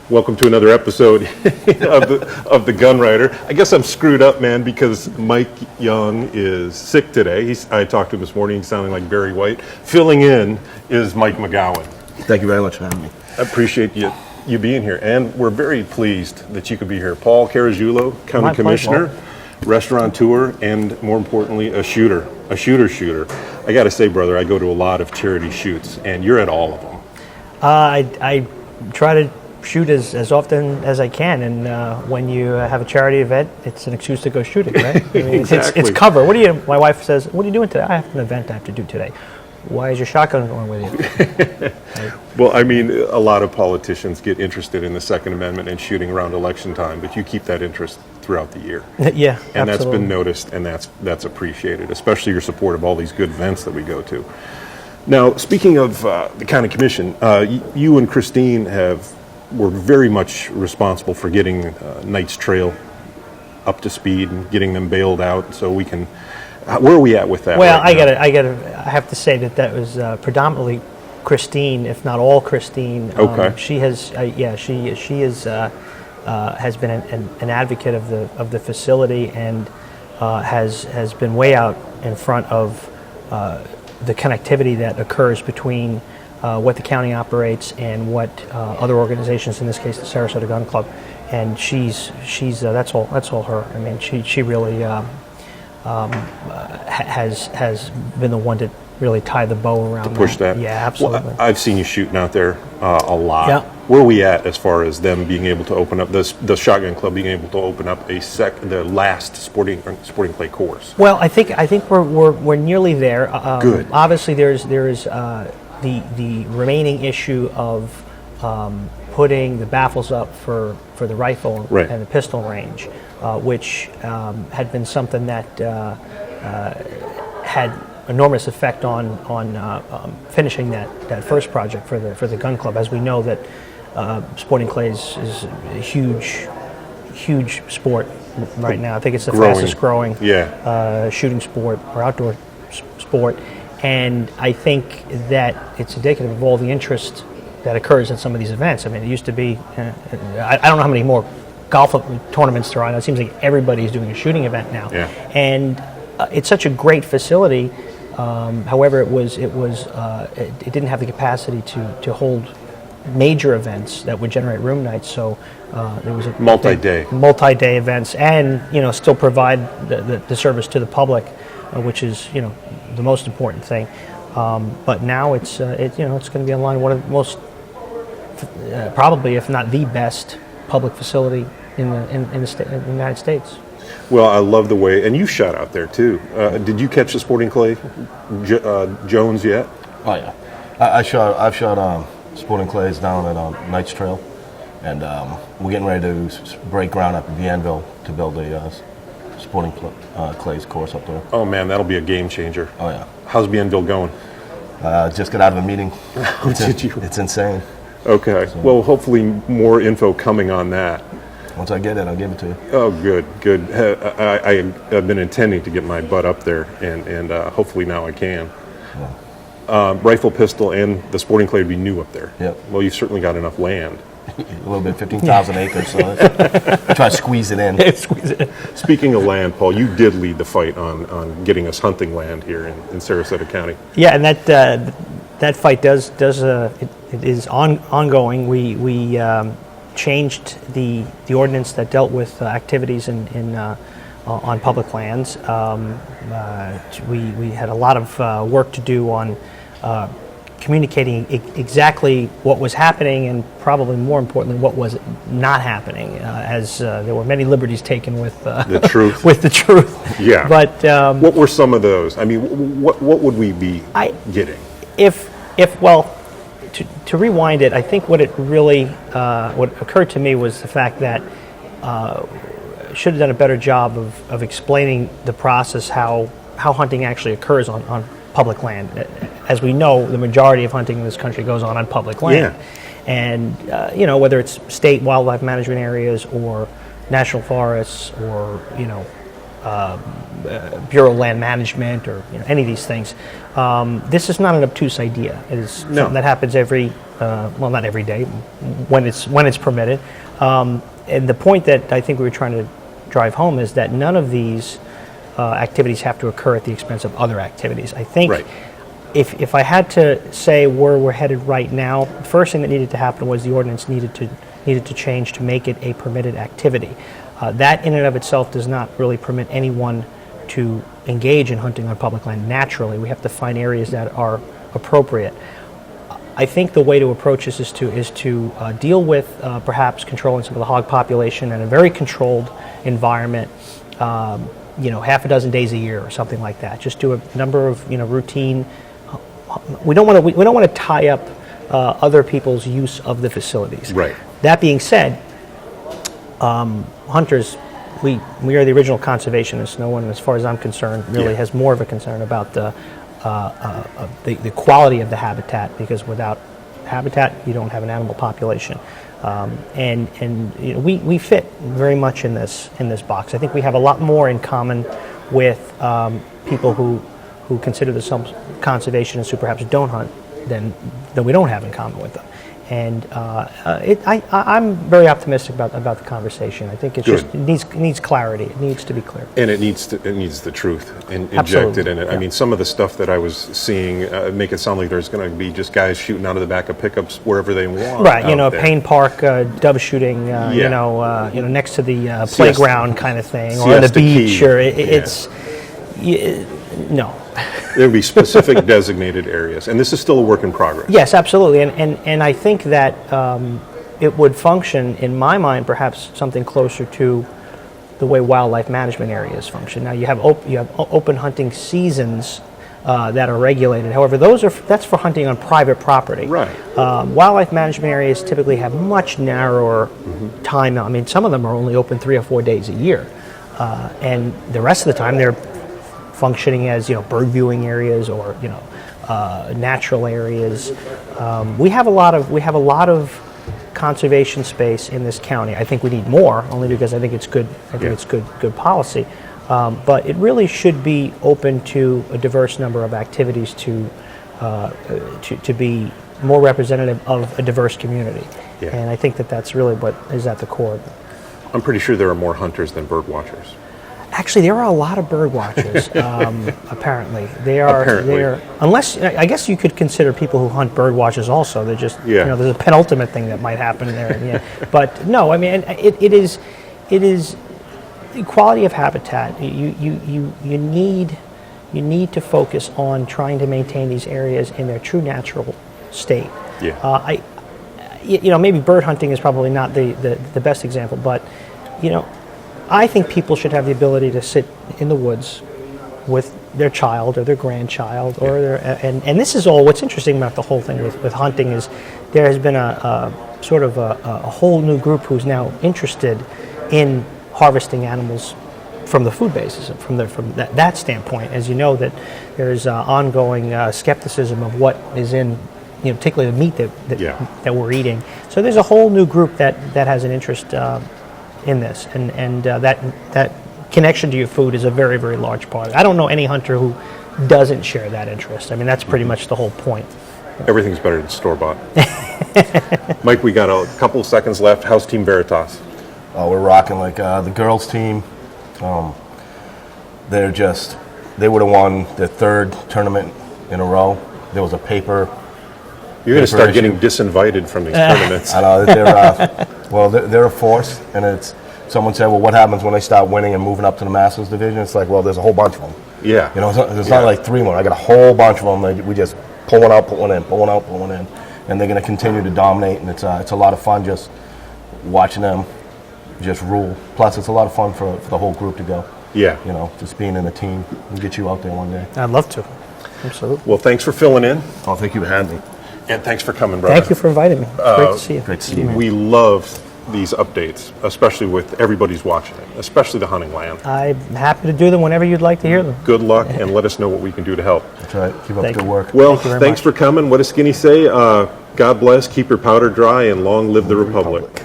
Welcome to another episode of the Gun Writer. I guess I'm screwed up, man, because Mike Young is sick today. I talked to him this morning. He's sounding like Barry White. Filling in is Mike Magowan. Thank you very much for having me. I appreciate you being here, and we're very pleased that you could be here. Paul Caragiulo, County Commissioner, restaurateur, and more importantly, a shooter. I got to say, brother, I go to a lot of charity shoots, and you're at all of them. I try to shoot as often as I can, and when you have a charity event, it's an excuse to go shooting, right? I mean, Exactly. It's cover. My wife says, "What are you doing today?" "I have an event I have to do today." "Why is your shotgun going with you?" Well, I mean, a lot of politicians get interested in the Second Amendment and shooting around election time, but you keep that interest throughout the year. Yeah, And absolutely. that's been noticed, and that's appreciated, especially your support of all these good events that we go to. Now, speaking of the County Commission, you and Christine were very much responsible for getting Knight's Trail up to speed and getting them bailed out, so we can. Where are we at with that? Well, right now? I have to say that was predominantly Christine, if not all Christine. Okay. She has, she has been an advocate of the facility and has been way out in front of the connectivity that occurs between what the county operates and what other organizations, in this case the Sarasota Gun Club, and she's that's all her. I mean, she really has been the one to really tie the bow around to push that. Yeah, absolutely. Well, I've seen you shooting out there a lot. Yeah. Where are we at as far as them being able to open up the shotgun club being able to open up the last sporting clay course? Well, I think we're nearly there. Good. Obviously, there is the remaining issue of putting the baffles up for the rifle Right. and the pistol range, which had been something that had enormous effect on finishing that first project for the gun club. As we know that sporting clays is a huge sport right now. I think it's the fastest growing shooting sport or outdoor sport, and I think that it's indicative of all the interest that occurs at some of these events. I mean, it used to be, I don't know how many more golf tournaments there are. It seems like everybody's doing a shooting event now, and it's such a great facility. However, it didn't have the capacity to hold major events that would generate room nights. So there was a multi-day events, and still provide the service to the public, which is the most important thing. But now it's going to be online, one of the most probably, if not the best, public facility in the United States. Well, I love the way, and you shot out there too. Did you catch the sporting clay Jones yet? Oh yeah, I've shot sporting clays down at Knight's Trail, and we're getting ready to break ground up at Bienville to build a sporting clays course up there. Oh man, that'll be a game changer. Oh yeah. How's Bienville going? Just got out of a meeting. Did you? It's insane. Okay. So, well, hopefully more info coming on that. Once I get it, I'll give it to you. Oh, good. I've been intending to get my butt up there, and hopefully now I can. Yeah. Rifle, pistol, and the sporting clay would be new up there. Yep. Well, you've certainly got enough land. A little bit, 15,000 acres, so try to squeeze it in. Squeeze it in. Speaking of land, Paul, you did lead the fight on getting us hunting land here in Sarasota County. Yeah, and that fight it is ongoing. We changed the ordinance that dealt with activities on public lands. We had a lot of work to do on communicating exactly what was happening, and probably more importantly, what was not happening, as there were many liberties taken with the truth. with the truth. Yeah. But what were some of those? I mean, what would we be getting? To rewind it, I think what occurred to me was the fact that should have done a better job of explaining the process, how hunting actually occurs on public land. As we know, the majority of hunting in this country goes on public land. Yeah. And whether it's state wildlife management areas or national forests or Bureau of Land Management or any of these things. This is not an obtuse idea. It is something that happens every, well, not every day, when it's permitted. And the point that I think we were trying to drive home is that none of these activities have to occur at the expense of other activities. I think if I had to say where we're headed right now, the first thing that needed to happen was the ordinance needed to change to make it a permitted activity. That in and of itself does not really permit anyone to engage in hunting on public land naturally. We have to find areas that are appropriate. I think the way to approach this is to deal with perhaps controlling some of the hog population in a very controlled environment, half a dozen days a year or something like that. Just do a number of routine. We don't want to tie up other people's use of the facilities. Right. That being said, hunters, we are the original conservationists. No one, as far as I'm concerned, really has more of a concern about the quality of the habitat, because without habitat, you don't have an animal population. We fit very much in this box. I think we have a lot more in common with people who consider themselves conservationists who perhaps don't hunt than we don't have in common with them. And I'm very optimistic about the conversation. I think it needs clarity. It needs to be clear. And it needs the truth injected Absolutely. in it. I mean, some of the stuff that I was seeing make it sound like there's going to be just guys shooting out of the back of pickups wherever they want. Right, Payne Park dove shooting, next to the playground kind of thing, or on the beach, or no. There will be specific designated areas, and this is still a work in progress. Yes, absolutely, and I think that it would function, in my mind, perhaps something closer to the way wildlife management areas function. Now, you have open hunting seasons that are regulated. However, that's for hunting on private property. Right. Wildlife management areas typically have much narrower time. I mean, some of them are only open 3 or 4 days a year, and the rest of the time they're functioning as bird viewing areas or natural areas. We have a lot of conservation space in this county. I think we need more, only because I think it's good. I think it's good policy. But it really should be open to a diverse number of activities to be more representative of a diverse community. Yeah. And I think that's really what is at the core of it. I'm pretty sure there are more hunters than bird watchers. Actually, there are a lot of bird watchers. Apparently, they are. Unless I guess you could consider people who hunt bird watchers also. They're just there's a penultimate thing that might happen there. But no, I mean it is equality of habitat. You need to focus on trying to maintain these areas in their true natural state. Yeah. Maybe bird hunting is probably not the best example, but I think people should have the ability to sit in the woods with their child or their grandchild, or and this is all. What's interesting about the whole thing with hunting is there has been a sort of a whole new group who's now interested in harvesting animals from the food basis, from that standpoint. As you know, that there's ongoing skepticism of what is in, particularly the meat that we're eating. So there's a whole new group that has an interest in this, and that connection to your food is a very, very large part. I don't know any hunter who doesn't share that interest. I mean, that's pretty much the whole point. Everything's better than store-bought. Mike, we got a couple of seconds left. How's Team Veritas? Oh, we're rocking like the girls team. They would have won their 3rd tournament in a row. There was a paper. You're going to start getting disinvited from these tournaments. I know they're a force, and someone said, well, what happens when they start winning and moving up to the Masters division? It's like, well, there's a whole bunch of them. Yeah. It's not like 3 more. I got a whole bunch of them. We just pull one out, put one in, pull one out, put one in, and they're going to continue to dominate. And it's a lot of fun just watching them just rule. Plus, it's a lot of fun for the whole group to go. Yeah. Just being in a team. We'll get you out there one day. I'd love to. Absolutely. Well, thanks for filling in. Oh, thank you for having me. And thanks for coming, brother. Thank you for inviting me. It's great to see you. Great to see you. We love these updates, especially with everybody's watching it, especially the hunting land. I'm happy to do them whenever you'd like to hear them. Good luck, and let us know what we can do to help. That's right. Keep up the good work. Well, Thank you very thanks much. for coming. What does Skinny say? God bless, keep your powder dry, and long live the Republic.